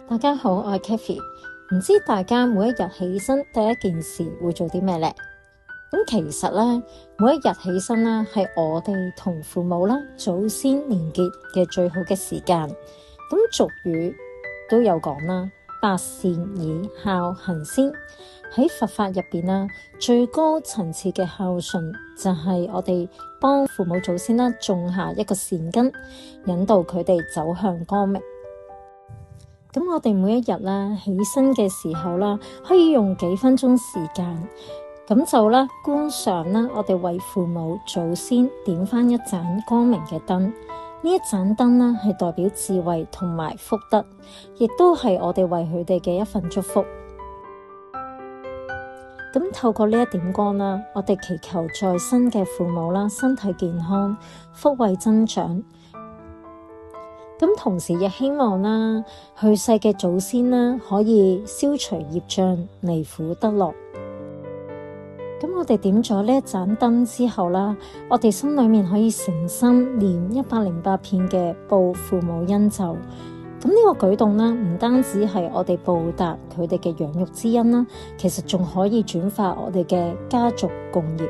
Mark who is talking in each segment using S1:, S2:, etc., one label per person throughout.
S1: 大家好，我係 Kathy。唔知大家每一日起身第一件事會做啲咩呢？咁其實咧，每一日起身啦，係我哋同父母啦、祖先連結嘅最好嘅時間。咁俗語都有講啦，百善以孝行先。喺佛法入邊啦，最高層次嘅孝順就係我哋幫父母祖先啦種下一個善根，引導佢哋走向光明。咁我哋每一日啦，起身嘅時候啦，可以用幾分鐘時間，咁就啦觀賞啦，我哋為父母祖先點翻一盞光明嘅燈。呢一盞燈啦，係代表智慧同埋福德，亦都係我哋為佢哋嘅一份祝福。咁透過呢一點光啦，我哋祈求在生嘅父母啦，身體健康，福慧增長。咁同時亦希望啦，去世嘅祖先啦，可以消除業障，離苦得樂。咁我哋點咗呢一盞燈之後啦，我哋心裏面可以誠心念108遍嘅報父母恩咒。咁呢個舉動啦，唔單止係我哋報答佢哋嘅養育之恩啦，其實仲可以轉化我哋嘅家族共業。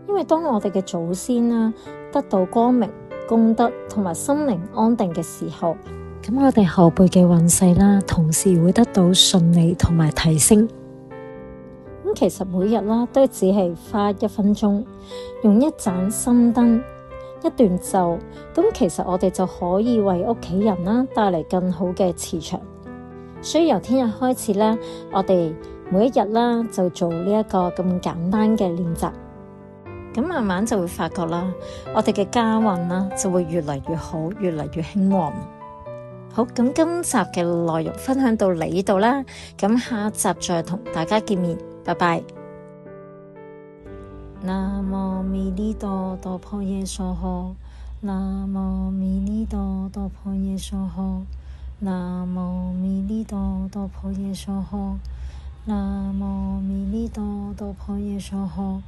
S1: 因為當我哋嘅祖先啦得到光明、功德同埋心靈安定嘅時候，咁我哋後輩嘅運勢啦，同時會得到順利同埋提升。咁其實每日啦，都只係花1分鐘，用一盞心燈、一段咒，咁其實我哋就可以為屋企人啦帶嚟更好嘅磁場。所以由聽日開始啦，我哋每一日啦就做呢一個咁簡單嘅練習。咁慢慢就會發覺啦，我哋嘅家運啦就會越嚟越好，越嚟越興旺。好，咁今集嘅內容分享到呢度啦，咁下一集再同大家見面，拜拜。南無密栗多哆婆耶娑訶，南無密栗多哆婆耶娑訶，南無密栗多哆婆耶娑訶，南無密栗多哆婆耶娑訶。